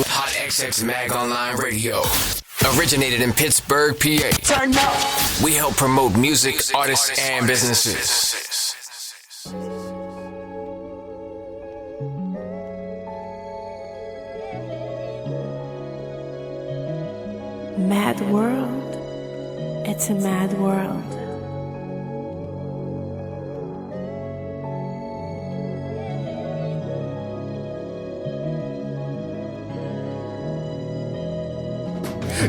HotxXMag Online Radio. Originated in Pittsburgh, PA. Turn up. We help promote music, artists, and businesses. Mad world. It's a mad world.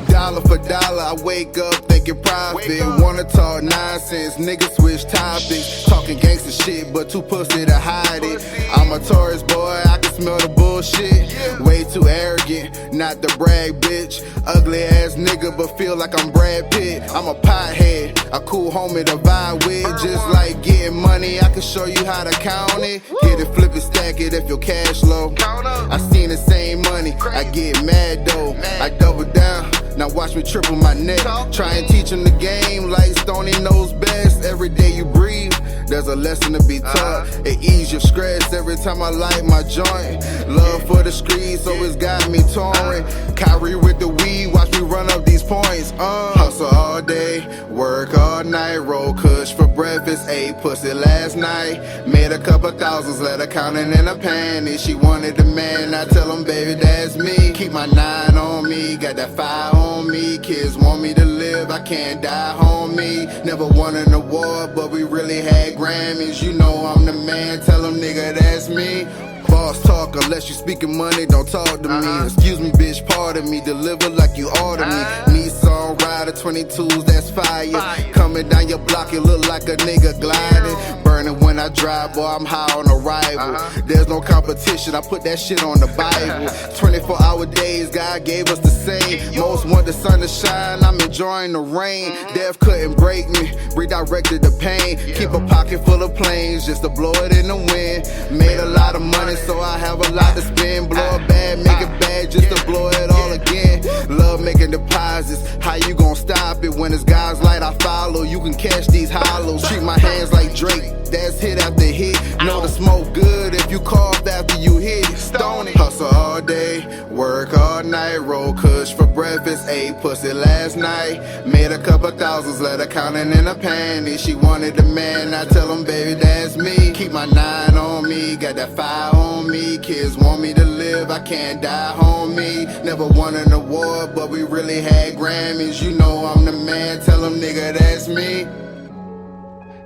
Dollar for dollar, I wake up thinking profit. Wanna talk nonsense, niggas switch topics. Talking gangster shit, but too pussy to hide it. I'm a tourist boy, I can smell the bullshit. Way too arrogant, not the brag bitch. Ugly ass nigga, but feel like I'm Brad Pitt. I'm a pothead, a cool homie to vibe with. Just like getting money, I can show you how to count it. Get it, flip it, stack it if your cash low. I seen the same money, I get mad though. I double down. Now watch me triple my net. Try and teach him the game like Stoney knows best. Every day you breathe, there's a lesson to be taught. It ease your stress every time I light my joint. Love for the streets, so it's got me touring. Kyrie with the weed, watch me run up these points. Hustle all day, work all night. Roll kush for breakfast, ate pussy last night. Made a couple thousands, let her count it in a panty. She wanted the man, I tell him, baby, that's me. Keep my 9 on me, got that 5 on me. Kids want me to live, I can't die, homie. Never won an award, but we really had Grammys. You know I'm the man, tell them, nigga, that's me. Boss talk, unless you speaking money, don't talk to me. Excuse me, bitch, pardon me, deliver like you order me. Nissan Rider 22s, that's fire. Coming down your block, it look like a nigga gliding. Burning when I drive, boy, I'm high on arrival. There's no competition, I put that shit on the Bible. 24-hour days, God gave us the same. Most want the sun to shine, I'm enjoying the rain. Death couldn't break me, redirected the pain. Keep a pocket full of planes, just to blow it in the wind. Made a lot of money, so I have a lot to spend. Blow it bad, make it bad, just to blow it all again. Love making deposits, how you gon' stop it? When it's God's light I follow, you can catch these hollows. Treat my hands like Drake, that's hit after hit. Know the smoke good if you cough after you hit. Stoney. Hustle all day, work all night. Roll kush for breakfast, ate pussy last night. Made a couple thousands, let her count it in a panty. She wanted the man, I tell him, baby, that's me. Keep my 9 on me, got that 5 on me. Kids want me to live, I can't die, homie. Never won an award, but we really had Grammys. You know I'm the man, tell them, nigga, that's me.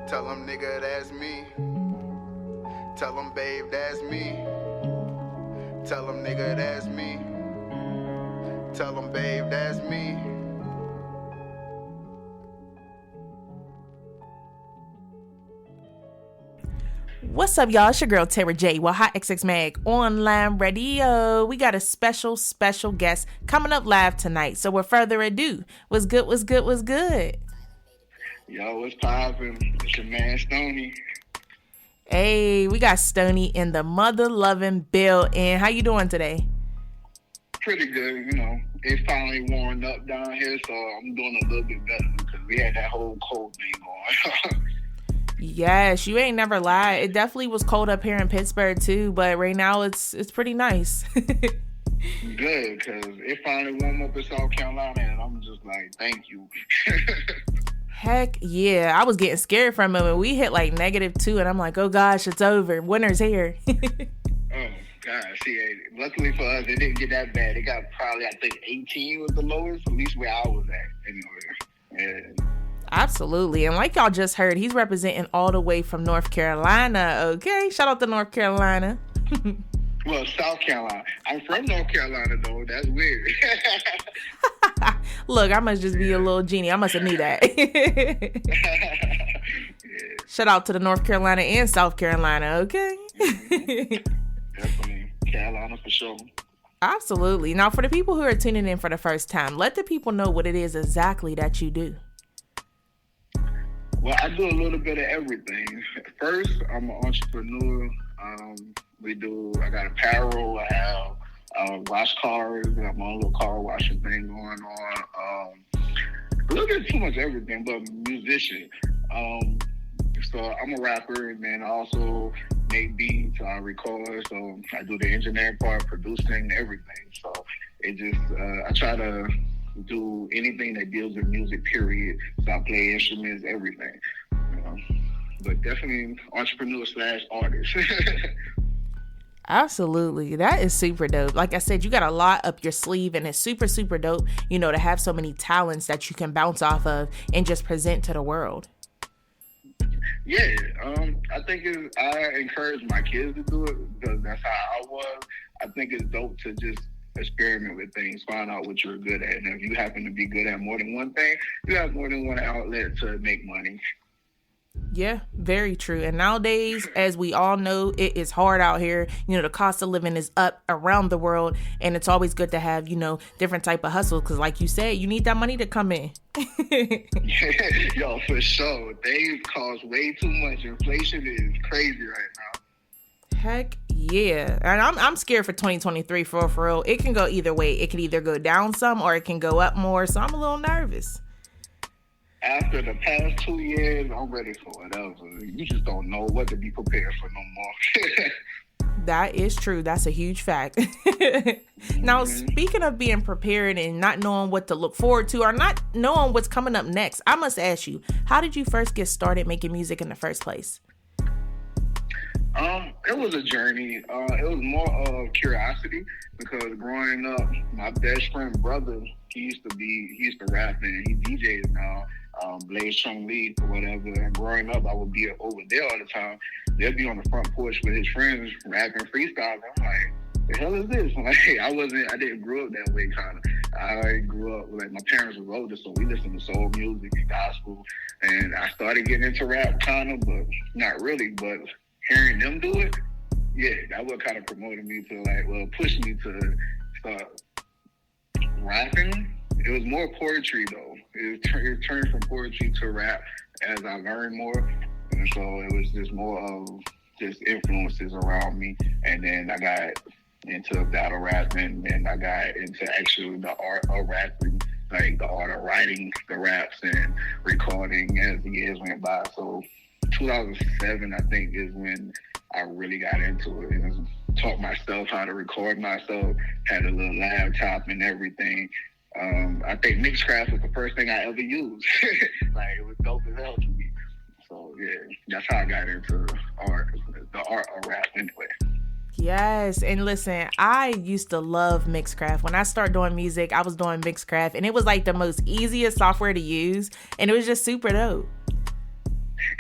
Tell them, nigga, that's me. Tell them, babe, that's me. Tell them, nigga, that's me. Tell them, babe, that's me. What's up, y'all? It's your girl, Tara J. with HotxXMag Online Radio. We got a special guest coming up live tonight. So with further ado, what's good? Yo, what's poppin'? It's your man, Stoney. Hey, we got Stoney in the mother-loving building. How you doing today? Pretty good, you know. It's finally warming up down here, so I'm doing a little bit better because we had that whole cold thing going. Yes, you ain't never lied. It definitely was cold up here in Pittsburgh too, but right now it's pretty nice. Good, because it finally warmed up in South Carolina, and I'm just like, thank you. Heck yeah. I was getting scared from it when we hit like -2, and I'm like, oh gosh, it's over. Winter's here. Oh, God. See, luckily for us, it didn't get that bad. It got probably, I think, 18 was the lowest, at least where I was at. Anyway. Yeah. Absolutely. And like y'all just heard, he's representing all the way from North Carolina. Okay. Shout out to North Carolina. Well, South Carolina. I'm from North Carolina, though. That's weird. Look, I must just be a little genie. I must have knew that. Yeah. Shout out to the North Carolina and South Carolina. Okay. Definitely. Carolina for sure. Absolutely. Now, for the people who are tuning in for the first time, let the people know what it is exactly that you do. Well, I do a little bit of everything. First, I'm an entrepreneur. I got apparel. I have wash cars. I got my own little car washing thing going on. A little bit too much everything, but musician. So I'm a rapper, and then I also make beats. I record, so I do the engineering part, producing, everything. So it just I try to do anything that deals with music, period. So I play instruments, everything. You know? But definitely entrepreneur / artist. Absolutely. That is super dope. Like I said, you got a lot up your sleeve, and it's super, super dope, you know, to have so many talents that you can bounce off of and just present to the world. Yeah, I think I encourage my kids to do it because that's how I was. I think it's dope to just experiment with things, find out what you're good at. And if you happen to be good at more than one thing, you have more than one outlet to make money. Yeah, very true. And nowadays, as we all know, it is hard out here. You know, the cost of living is up around the world, and it's always good to have, you know, different type of hustles because, like you said, you need that money to come in. Yo, for sure. They cost way too much. Inflation is crazy right now. Heck yeah. And I'm scared for 2023 for real. It can go either way. It can either go down some or it can go up more. So I'm a little nervous. After the past 2 years, I'm ready for whatever. You just don't know what to be prepared for no more. That is true. That's a huge fact. Now, speaking of being prepared and not knowing what to look forward to or not knowing what's coming up next, I must ask you, how did you first get started making music in the first place? It was a journey. It was more of curiosity because growing up, my best friend brother, he used to rap and he DJs now, Blaze Lee or whatever. And growing up, I would be over there all the time. They'd be on the front porch with his friends rapping freestyle. I'm like, the hell is this? Like, I didn't grow up that way, kind of. I grew up, like, my parents were older, so we listened to soul music and gospel. And I started getting into rap, kind of, but not really. But hearing them do it, yeah, that what kind of promoted me to, pushed me to start rapping. It was more poetry, though. It turned from poetry to rap as I learned more. And so it was just more of just influences around me. And then I got into battle rapping, and I got into actually the art of rapping, like the art of writing the raps and recording as the years went by. So 2007, I think, is when I really got into it and taught myself how to record myself, had a little laptop and everything. I think Mixcraft was the first thing I ever used. Like, it was dope as hell to me. So, yeah, that's how I got into art, the art of rap anyway. Yes, and listen, I used to love Mixcraft. When I started doing music, I was doing Mixcraft, and it was like the most easiest software to use, and it was just super dope.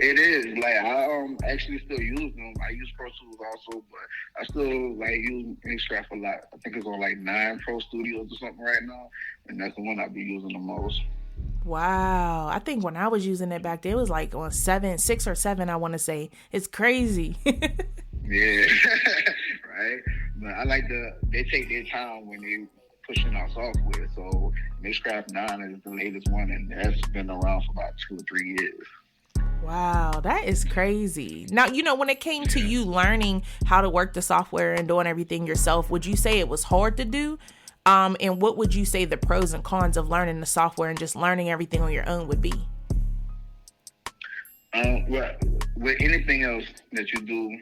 It is. Like, I actually still use them. I use Pro Tools also, but I still use Mixcraft a lot. I think it's on 9 Pro Studios or something right now, and that's the one I be using the most. Wow. I think when I was using it back then, it was like on 6 or 7, I want to say. It's crazy. Yeah, right? But I like they take their time when they pushing out software. So Mixcraft 9 is the latest one, and that's been around for about 2 or 3 years. Wow, that is crazy. Now, when it came to you learning how to work the software and doing everything yourself, would you say it was hard to do? And what would you say the pros and cons of learning the software and just learning everything on your own would be? Well, with anything else that you do,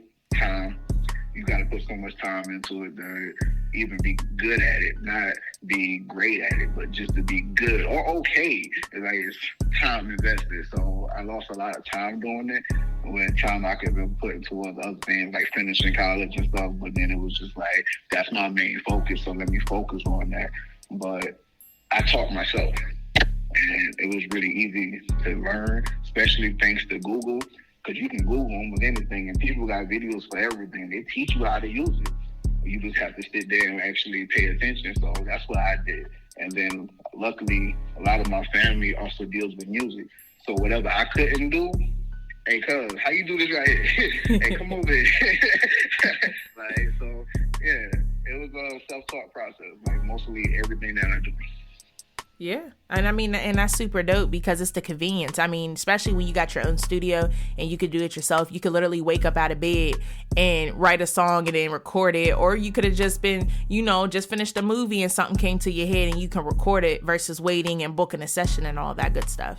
you got to put so much time into it to even be good at it, not be great at it, but just to be good or okay. It's time invested. So I lost a lot of time doing it when time I could have been putting towards other things like finishing college and stuff. But then it was just that's my main focus. So let me focus on that. But I taught myself, and it was really easy to learn, especially thanks to Google. Because you can Google them with anything, and people got videos for everything. They teach you how to use it. You just have to sit there and actually pay attention. So that's what I did. And then, luckily, a lot of my family also deals with music. So whatever I couldn't do, hey, cuz, how you do this right here? Hey, come over here. So, yeah, it was a self-taught process. Mostly everything that I do. Yeah. And and that's super dope because it's the convenience. Especially when you got your own studio and you could do it yourself. You could literally wake up out of bed and write a song and then record it. Or you could have just been, just finished a movie and something came to your head and you can record it versus waiting and booking a session and all that good stuff.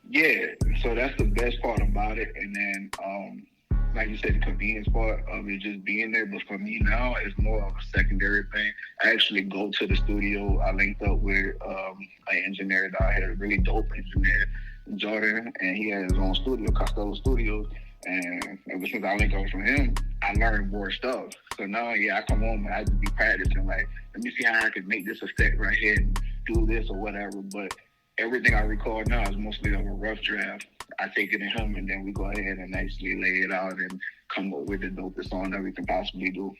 Yeah. So that's the best part about it. And then, like you said, the convenience part of it just being there. But for me now, it's more of a secondary thing. I actually go to the studio. I linked up with an engineer down here, a really dope engineer, Jordan, and he had his own studio, Costello Studios. And ever since I linked up from him, I learned more stuff. So now, I come home and I just be practicing. Like, let me see how I can make this effect right here and do this or whatever. But everything I record now is mostly of a rough draft. I take it in him, and then we go ahead and actually lay it out and come up with the dopest song that we can possibly do.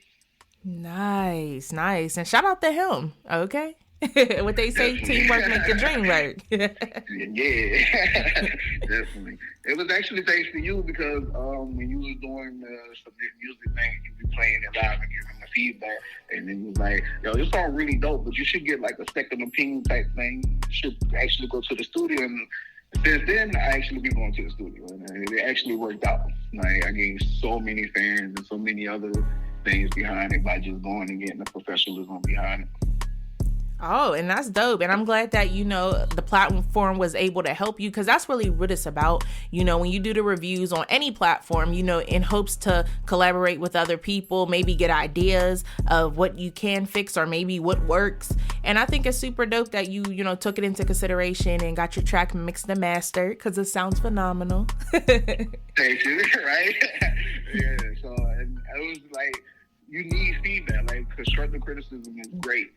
Nice. And shout out to him, okay? What they say, teamwork make the dream work. Yeah, definitely. It was actually thanks to you because when you was doing some music thing, you be playing it live and giving the feedback, and then you was like, yo, this song really dope, but you should get like a second opinion type thing. You should actually go to the studio. And since then, I actually been going to the studio, and it actually worked out. Like, I gained so many fans and so many other things behind it by just going and getting the professionalism behind it. Oh, and that's dope. And I'm glad that, the platform was able to help you, because that's really what it's about. When you do the reviews on any platform, in hopes to collaborate with other people, maybe get ideas of what you can fix or maybe what works. And I think it's super dope that you took it into consideration and got your track mixed and mastered, because it sounds phenomenal. Thank you, right? Yeah, so and it was like, you need feedback. Like, constructive criticism is great.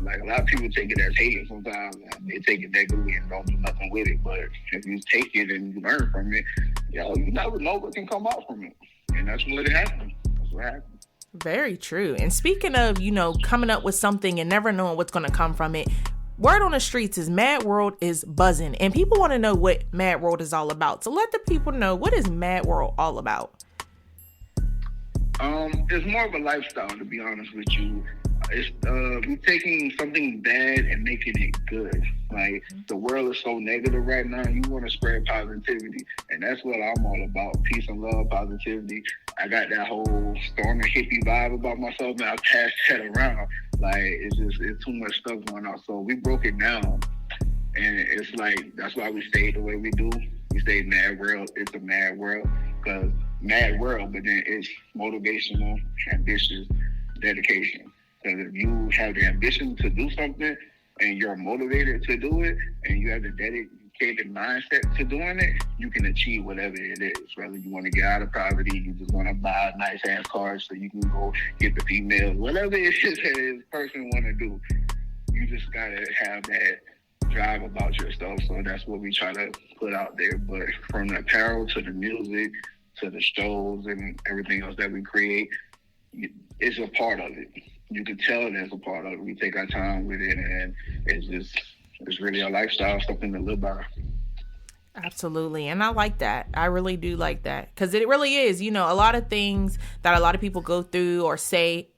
Like, a lot of people take it as hate sometimes. They take it negatively and don't do nothing with it. But if you take it and you learn from it, you never know what can come out from it. And that's what happened. That's what happened. Very true. And speaking of, coming up with something and never knowing what's going to come from it, word on the streets is Mad World is buzzing. And people want to know what Mad World is all about. So let the people know, what is Mad World all about? It's more of a lifestyle, to be honest with you. It's we're taking something bad and making it good. Like, the world is so negative right now. You want to spread positivity, and that's what I'm all about: peace and love, positivity. I got that whole stoner hippie vibe about myself, and I passed that around. Like, it's too much stuff going on. So we broke it down, and it's like, that's why we stayed the way we do. We stayed Mad World. It's a Mad World, because Mad World, but then it's motivational, ambitious, dedication. Because if you have the ambition to do something and you're motivated to do it and you have the dedicated mindset to doing it, you can achieve whatever it is. Whether you want to get out of poverty, you just want to buy a nice ass car so you can go get the females, whatever it is that this person want to do, you just got to have that drive about yourself. So that's what we try to put out there. But from the apparel to the music to the shows and everything else that we create, it's a part of it. You can tell it as a part of it. We take our time with it, and it's really a lifestyle, something to live by. Absolutely. And I like that. I really do like that, because it really is, a lot of things that a lot of people go through or say,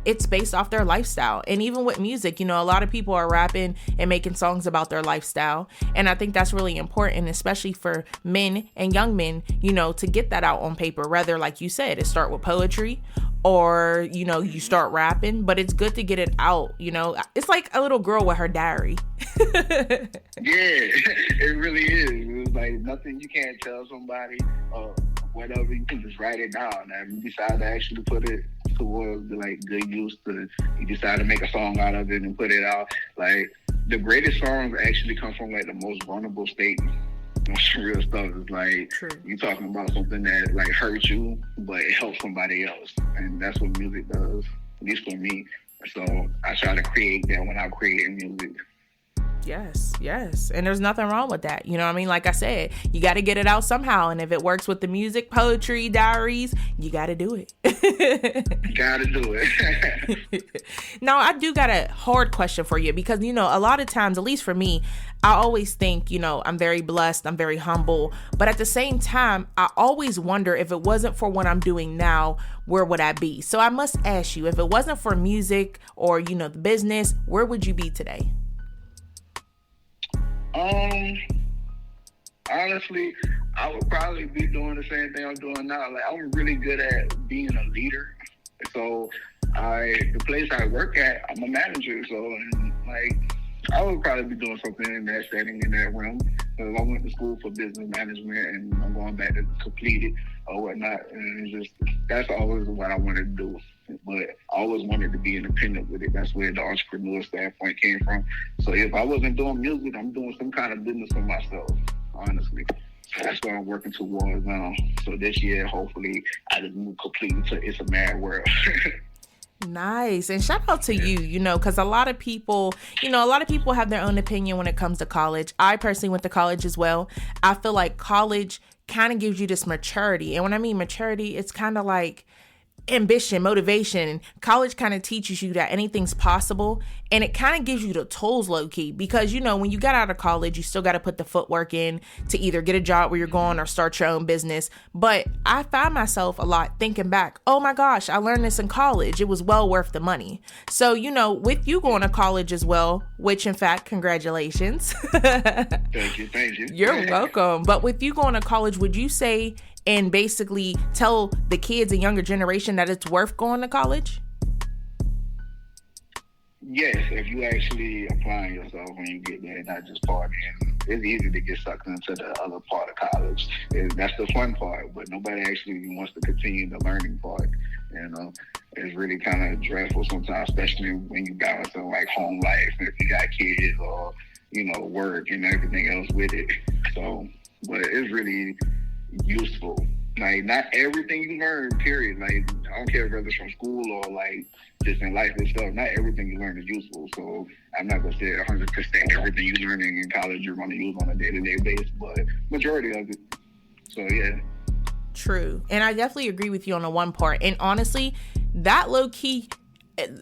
it's based off their lifestyle. And even with music, a lot of people are rapping and making songs about their lifestyle. And I think that's really important, especially for men and young men, to get that out on paper. Rather, like you said, it start with poetry or, you start rapping, but it's good to get it out. It's like a little girl with her diary. Yeah, it really is. It's like nothing you can't tell somebody whatever, you can just write it down. And you decide to actually put it towards like good use, to you decide to make a song out of it and put it out. Like, the greatest songs actually come from like the most vulnerable state. Real stuff is like, you talking about something that like hurts you, but it helps somebody else, and that's what music does, at least for me. So I try to create that when I'm creating music. Yes. And there's nothing wrong with that. Like I said, you got to get it out somehow. And if it works with the music, poetry, diaries, you got to do it. Got to do it. Now, I do got a hard question for you, because, a lot of times, at least for me, I always think, I'm very blessed. I'm very humble. But at the same time, I always wonder, if it wasn't for what I'm doing now, where would I be? So I must ask you, if it wasn't for music or, the business, where would you be today? Honestly, I would probably be doing the same thing I'm doing now. Like, I'm really good at being a leader. So the place I work at, I'm a manager. So I would probably be doing something in that setting, in that realm. Because I went to school for business management, and I'm going back to complete it or whatnot. And that's always what I wanted to do. but I always wanted to be independent with it. That's where the entrepreneur standpoint came from. So if I wasn't doing music, I'm doing some kind of business for myself, honestly. So that's what I'm working towards now. So this year, hopefully, I just move completely to It's a Mad World. Nice. And shout out to you, because a lot of people have their own opinion when it comes to college. I personally went to college as well. I feel like college kind of gives you this maturity. And when I mean maturity, it's kind of like ambition, motivation. College kind of teaches you that anything's possible, and it kind of gives you the tools low key, because when you got out of college, you still got to put the footwork in to either get a job where you're going or start your own business. But I find myself a lot thinking back, oh my gosh, I learned this in college. It was well worth the money. So, with you going to college as well, which in fact, congratulations. Thank you. You're welcome. But with you going to college, would you say and basically tell the kids and younger generation that it's worth going to college? Yes, if you actually applying yourself when you get there, not just partying. It's easy to get sucked into the other part of college. That's the fun part, but nobody actually wants to continue the learning part. It's really kind of dreadful sometimes, especially when you balance on like home life, if you got kids or work and everything else with it. So, but it's really useful. Like, not everything you learn, period. Like, I don't care whether it's from school or like just in life and stuff. Not everything you learn is useful. So I'm not gonna say 100% everything you're learning in college you're gonna use on a day-to-day basis, but majority of it. So yeah. True. And I definitely agree with you on the one part. And honestly, that low key,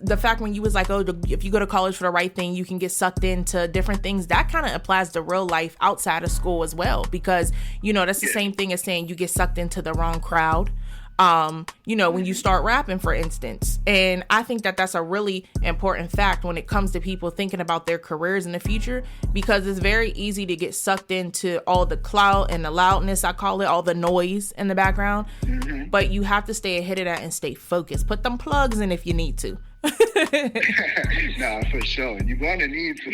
the fact when you was like, if you go to college for the right thing, you can get sucked into different things, that kind of applies to real life outside of school as well. Because, that's the same thing as saying you get sucked into the wrong crowd. When you start rapping, for instance. And I think that that's a really important fact when it comes to people thinking about their careers in the future, because it's very easy to get sucked into all the clout and the loudness, I call it, all the noise in the background. Mm-hmm. But you have to stay ahead of that and stay focused. Put them plugs in if you need to. Nah, for sure. You're going to need to.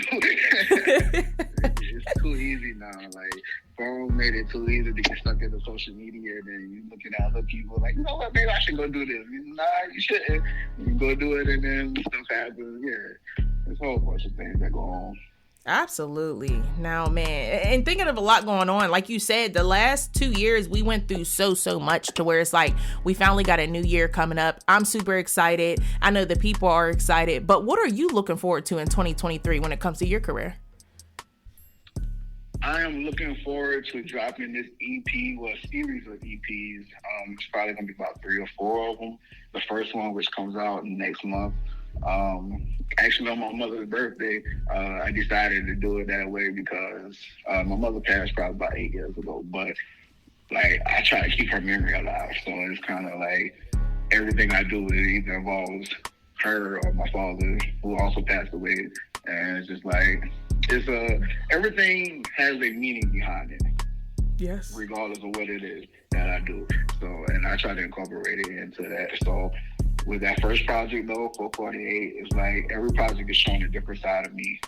It's too easy now. Like, phone made it too easy to get stuck into social media. And then you looking at other people like, you know what, maybe I should go do this. Nah, you shouldn't. You go do it and then stuff happens. Yeah. There's a whole bunch of things that go on. Absolutely. Now, man, and thinking of a lot going on, like you said, the last 2 years we went through so much to where it's like we finally got a new year coming up. I'm super excited. I know the people are excited, but what are you looking forward to in 2023 when it comes to your career? I am looking forward to dropping this EP, well, a series of EPs. It's probably going to be about 3 or 4 of them. The first one, which comes out next month. Actually, on my mother's birthday, I decided to do it that way because my mother passed probably about 8 years ago. But, like, I try to keep her memory alive. So it's kind of like everything I do, it either involves her or my father, who also passed away. And it's just like, everything has a meaning behind it. Yes. Regardless of what it is that I do. So, and I try to incorporate it into that. So, with that first project though, 448, it's like every project is showing a different side of me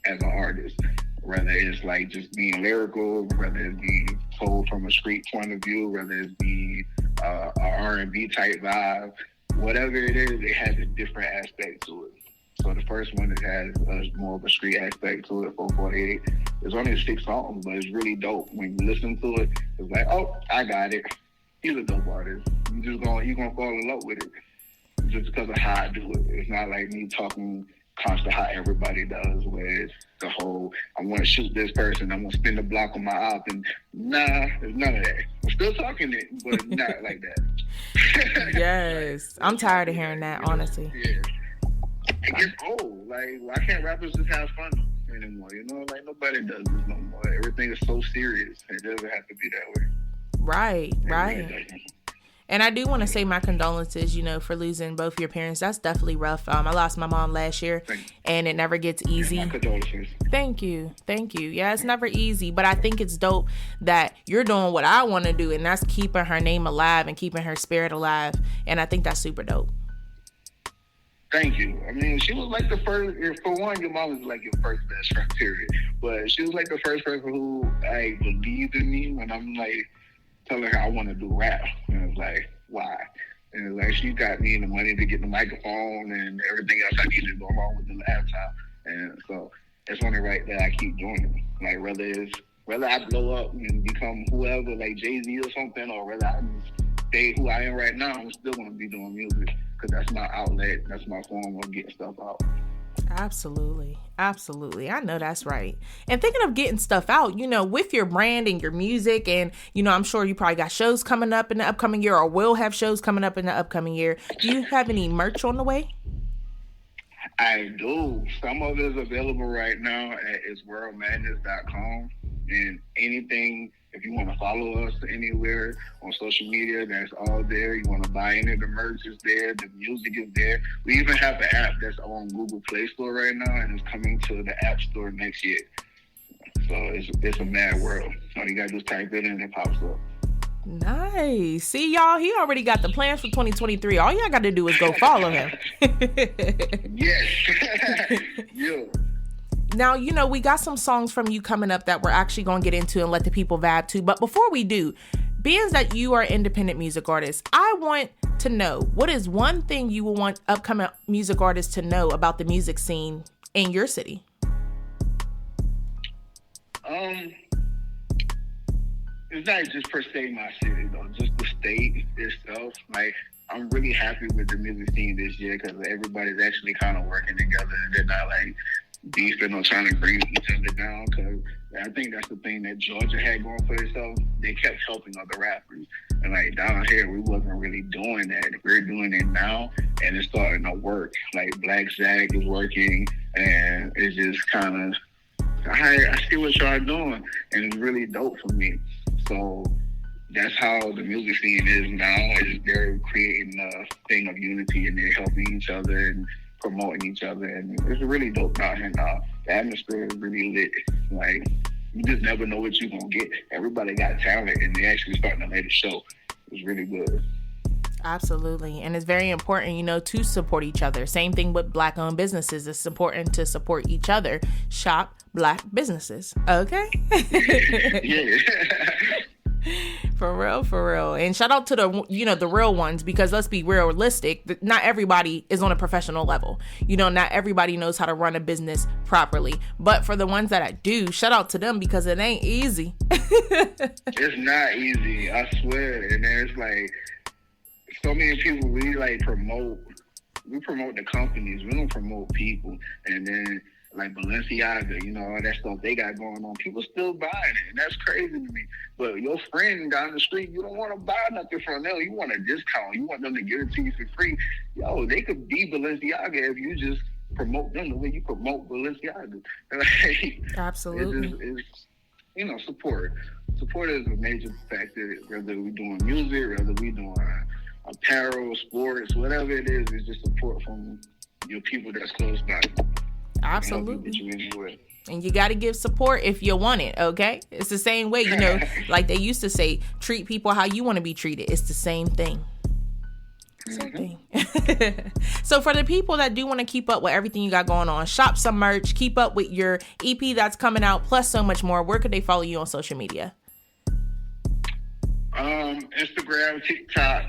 as an artist. Whether it's like just being lyrical, whether it's being told from a street point of view, whether it's being a R&B type vibe, whatever it is, it has a different aspect to it. So the first one, it has more of a street aspect to it, 448. There's only 6 songs, but it's really dope. When you listen to it, it's like, oh, I got it. He's a dope artist. You're gonna fall in love with it just because of how I do it. It's not like me talking constant how everybody does, where it's the whole, I want to shoot this person, I'm gonna spin the block on my album. Nah, there's none of that. I'm still talking it, but not like that. Yes, I'm tired of hearing that, honestly. Yeah. It gets old. Like, why can't rappers just have fun anymore? Like, nobody does this no more. Everything is so serious. It doesn't have to be that way. Right. And I do want to say my condolences, for losing both your parents. That's definitely rough. I lost my mom last year, and it never gets easy. My condolences. Thank you. Yeah, it's never easy, but I think it's dope that you're doing what I want to do, and that's keeping her name alive and keeping her spirit alive. And I think that's super dope. Thank you. I mean, she was like the first, for one, your mom was like your first best friend, period. But she was like the first person who, like, believed in me when I'm like, telling her I want to do rap. And I was like, why? And like she got me the money to get the microphone and everything else I needed to go along with the laptop. And so it's only right that I keep doing it. Like whether I blow up and become whoever, like Jay-Z or something, or whether I just stay who I am right now, I'm still gonna be doing music because that's my outlet, that's my form of getting stuff out. Absolutely. I know that's right. And thinking of getting stuff out, with your brand and your music, and I'm sure you probably got shows coming up in the upcoming year, or will have shows coming up in the upcoming year. Do you have any merch on the way? I do. Some of it is available right now at isworldmadness.com. And anything, if you want to follow us anywhere on social media, that's all there. You want to buy any of the merch is there. The music is there. We even have an app that's on Google Play Store right now, and it's coming to the App Store next year. So it's a mad world. All you got to do is type it in and it pops up. Nice. See, y'all, he already got the plans for 2023. All y'all got to do is go follow him. Yes. Yeah. Now, we got some songs from you coming up that we're actually going to get into and let the people vibe to. But before we do, being that you are an independent music artist, I want to know, what is one thing you will want upcoming music artists to know about the music scene in your city? It's not just per se my city, though. Just the state itself. Like, I'm really happy with the music scene this year because everybody's actually kind of working together and they're not like beefing or trying to bring each other down. Because I think that's the thing that Georgia had going for itself. They kept helping other rappers. And like down here, we wasn't really doing that. We're doing it now, and it's starting to work. Like Black Zag is working, and it's just kind of, I see what y'all doing, and it's really dope for me. So that's how the music scene is now. They're creating a thing of unity, and they're helping each other and promoting each other, and it's really dope out here now. The atmosphere is really lit. Like, you just never know what you're gonna get. Everybody got talent, and they actually starting to let it show. It's really good. Absolutely. And it's very important, to support each other. Same thing with Black-owned businesses. It's important to support each other. Shop Black businesses. Okay? Yeah. For real. And shout out to the real ones, because let's be realistic. Not everybody is on a professional level. Not everybody knows how to run a business properly. But for the ones that I do, shout out to them, because it ain't easy. It's not easy, I swear. And there's like so many people we promote the companies. We don't promote people. And then like Balenciaga, all that stuff they got going on, people still buying it, and that's crazy to me. But your friend down the street, you don't want to buy nothing from them. You want a discount. You want them to give it to you for free. Yo, they could be Balenciaga if you just promote them the way you promote Balenciaga. Absolutely. It's support. Support is a major factor, whether we're doing music, whether we're doing apparel, sports, whatever it is. It's just support from your people that's close by. Absolutely. And you got to give support if you want it, okay? It's the same way, like they used to say, treat people how you want to be treated. It's the same thing. So for the people that do want to keep up with everything you got going on, shop some merch, keep up with your EP that's coming out, plus so much more, where could they follow you on social media? Instagram, TikTok,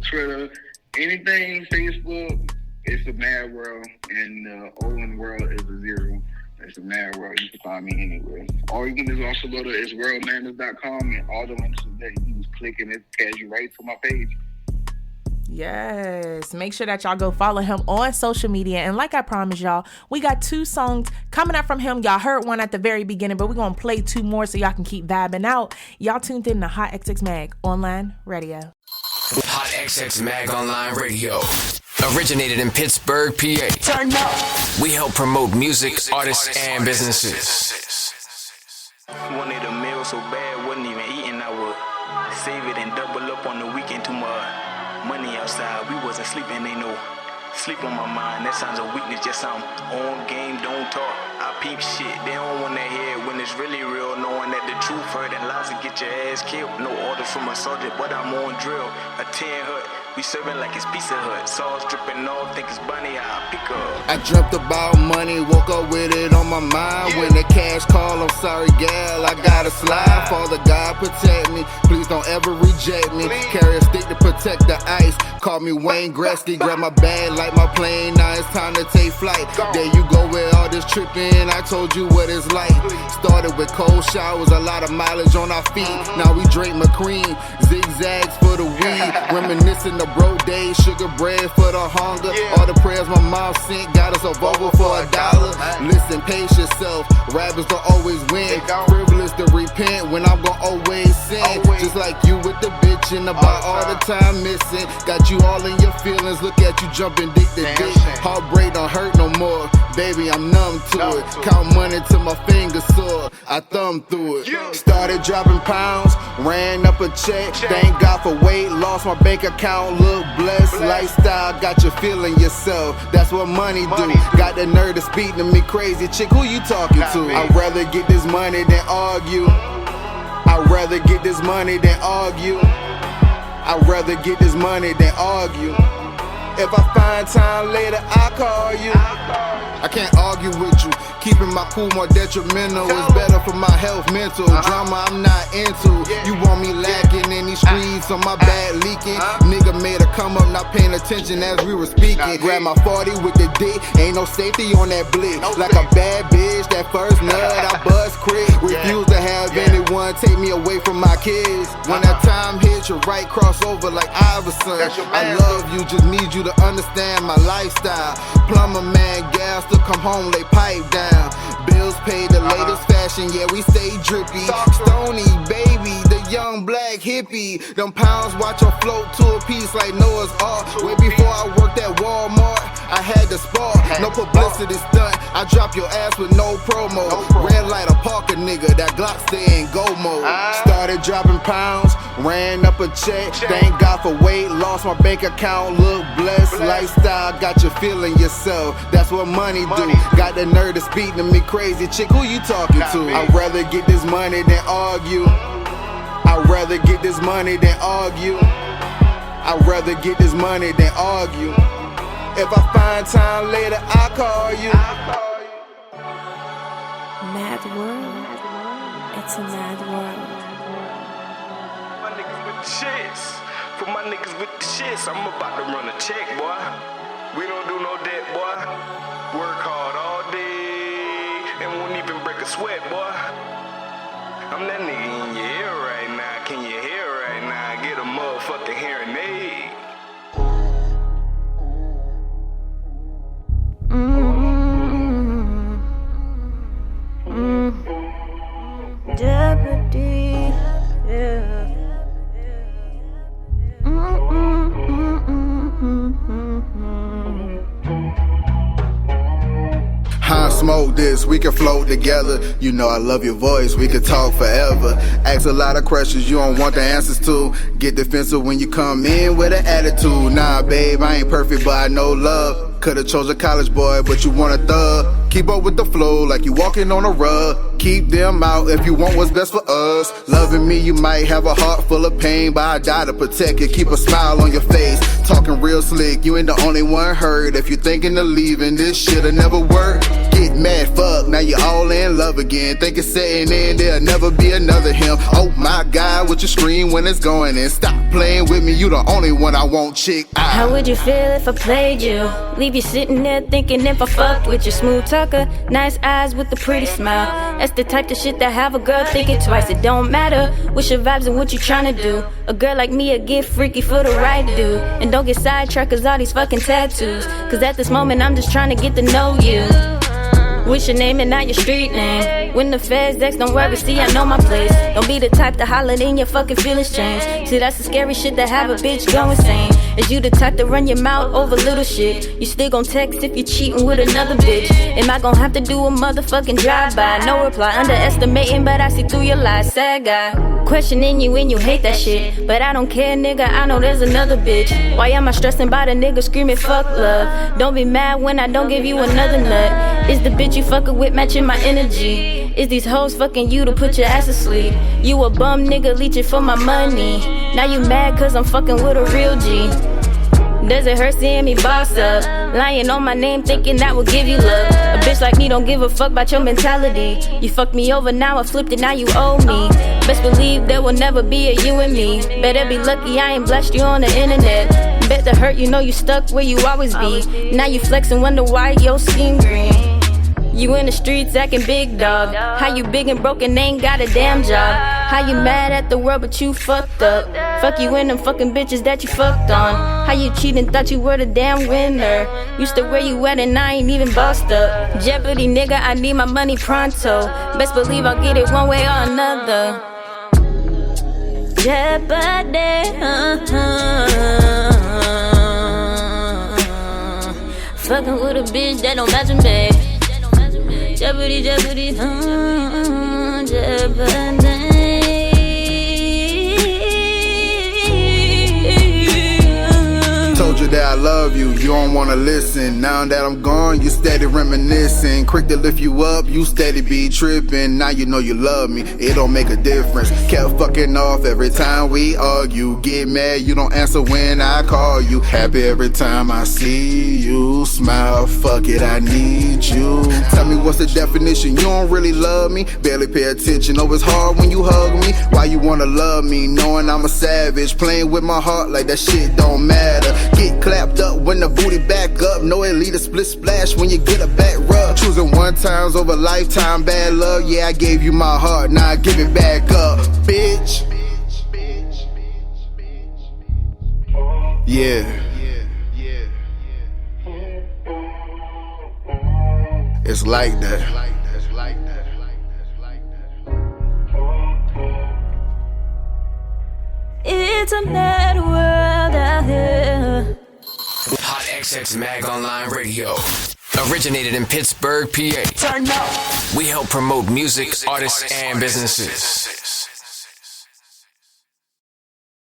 Twitter, anything, Facebook. It's a mad world, and the Olin world is a zero. It's a mad world. You can find me anywhere. Or you can just also go to isworldmadness.com, and all the links are there. You can just click and it takes you right to my page. Yes. Make sure that y'all go follow him on social media. And like I promised y'all, we got 2 songs coming up from him. Y'all heard one at the very beginning, but we're going to play 2 more so y'all can keep vibing out. Y'all tuned in to HotxXMag Online Radio. HotxXMag Online Radio. Originated in Pittsburgh, PA. Turn up. We help promote music, artists, and businesses. Wanted a meal so bad, wasn't even eating. I would save it and double up on the weekend to my money outside. We wasn't sleeping, ain't no sleep on my mind. That sounds a weakness, just I'm on game, don't talk. I peep shit, they don't wanna hear it when it's really real. Knowing that the truth hurt and lies to get your ass killed. No orders from a soldier, but I'm on drill. A 10 hut. We serving like it's Pizza Hut. Sauce dripping off, think it's Bunny, I'll pick up. I dreamt about money, woke up with it on my mind. When the cash call, I'm sorry, gal, I gotta slide. Father God, protect me, please don't ever reject me. Carry a stick to protect the ice. Call me Wayne Gretzky, grab my bag like my plane. Now it's time to take flight. There you go with all this tripping. I told you what it's like. Started with cold showers, a lot of mileage on our feet. Now we drink McCream, zigzags for the weed. Reminiscing the bro days, sugar bread for the hunger. All the prayers my mom sent got us a Volvo for $1. Listen, pace yourself. Rappers don't always win. Privileged to repent when I'm gonna always sin. Just like you with the bitchin' about all the time missing. Got you all in your feelings. Look at you jumping dick to dick. Heartbreak don't hurt no more. Baby, I'm numb to it. Count money till my fingers sore. I thumb through it. Started dropping pounds, ran up a check. Thank God for weight loss. My bank account look blessed. Lifestyle got you feeling yourself. That's what money do. Got the nerve to speak to me crazy. Chick, who you talking to? I'd rather get this money than argue. I'd rather get this money than argue. I'd rather get this money than argue. If I find time later, I'll call you. I can't argue with you. Keeping my cool more detrimental. It's better for my health, mental. Drama I'm not into. You want me lacking in these streets on my bad leaking. Nigga made a come up, not paying attention as we were speaking. Grab my 40 with the dick. Ain't no safety on that blick. Like a bad bitch, that first nut, I bust quick. Refuse to have anyone take me away from my kids. When that time hits, your right cross over like Iverson. I love you, just need you to understand my lifestyle. Plumber man, gal, still come home, lay pipe down. Bills paid, the latest fashion, yeah, we stay drippy. Stoney, baby, the young black hippie. Them pounds watch her float to a piece like Noah's Ark. Way before I worked at Walmart, I had to spark. No publicity stunt, I drop your ass with no promo. Red light, a Parker nigga, that Glock stay in go mode. Started dropping pounds, ran up a check. Thank God for weight loss, my bank account look blessed. Lifestyle got you feeling yourself, that's what money do. Got the nerve to speak to me crazy. Chick, who you talking to? I'd rather get this money than argue. I'd rather get this money than argue. I'd rather get this money than argue. If I find time later, I'll call you. Mad world. It's a mad world. My niggas with the shits. For my niggas with the shits, I'm about to run a check, boy. We don't do no debt, boy. Work hard all day and won't even break a sweat, boy. I'm that nigga in your ear right now. Can you hear right now? Get a motherfucking hearing aid. Jeopardy, yeah. I smoke this, we can float together. You know I love your voice, we can talk forever. Ask a lot of questions you don't want the answers to. Get defensive when you come in with an attitude. Nah, babe, I ain't perfect, but I know love. Could've chose a college boy, but you want a thug. Keep up with the flow like you walking on a rug. Keep them out if you want what's best for us. Loving me, you might have a heart full of pain, but I die to protect you. Keep a smile on your face. Talking real slick, you ain't the only one hurt. If you thinking of leaving, this shit'll never work. Get mad, fuck, now you all in love again. Think it's setting in, there'll never be another him. Oh my God, what you scream when it's going in? Stop playing with me, you the only one I want, chick. How would you feel if I played you? Leave you sitting there thinking if I fucked with you. Smooth talker, nice eyes with a pretty smile. That's the type of shit that have a girl thinking twice. It don't matter what's your vibes and what you tryna do. A girl like me, get freaky for the right dude. And don't get sidetracked cause all these fucking tattoos. Cause at this moment I'm just trying to get to know you. What's your name and not your street name? When the feds X, don't worry, see I know my place. Don't be the type to holler then your fucking feelings change. See that's the scary shit that have a bitch go insane. Is you the type to run your mouth over little shit? You still gon' text if you cheating with another bitch? Am I gon' have to do a motherfucking drive-by? No reply, underestimating but I see through your lies. Sad guy, questioning you when you hate that shit. But I don't care nigga, I know there's another bitch. Why am I stressing by the nigga screaming fuck love? Don't be mad when I don't give you another nut. Is the bitch you fucking with matching my energy? Is these hoes fucking you to put your ass asleep? You a bum nigga leeching for my money. Now you mad cause I'm fucking with a real G. Does it hurt seeing me boss up? Lying on my name thinking that will give you love. A bitch like me don't give a fuck about your mentality. You fucked me over, now I flipped it, now you owe me. Best believe there will never be a you and me. Better be lucky I ain't blessed you on the internet. Bet the hurt, you know you stuck where you always be. Now you flex and wonder why your skin green. You in the streets acting big dog. How you big and broken, ain't got a damn job. How you mad at the world but you fucked up. Fuck you and them fucking bitches that you fucked on. How you cheating, thought you were the damn winner. Used to where you at and I ain't even bossed up. Jeopardy nigga, I need my money pronto. Best believe I'll get it one way or another. Jeopardy, fucking with a bitch that don't match me. Jeopardy, Jeopardy, Jeopardy. Told you that I love you, you don't wanna listen. Now that I'm gone, you steady reminiscing. Quick to lift you up, you steady be tripping. Now you know you love me, it don't make a difference. Kept fucking off every time we argue. Get mad, you don't answer when I call you. Happy every time I see you. Smile, fuck it, I need you. Tell me what's the definition, you don't really love me. Barely pay attention, oh it's hard when you hug me. Why you wanna love me, knowing I'm a savage. Playing with my heart like that shit don't matter. Get clapped up when the booty back up. No it lead a split splash when you get a back rub. Choosing one times over lifetime bad love. Yeah, I gave you my heart, now I give it back up, bitch. Yeah. It's like that. It's a mad world out here. HotxXMagOnlineRadio. Originated in Pittsburgh, PA. Turn up. We help promote music, artists, and businesses.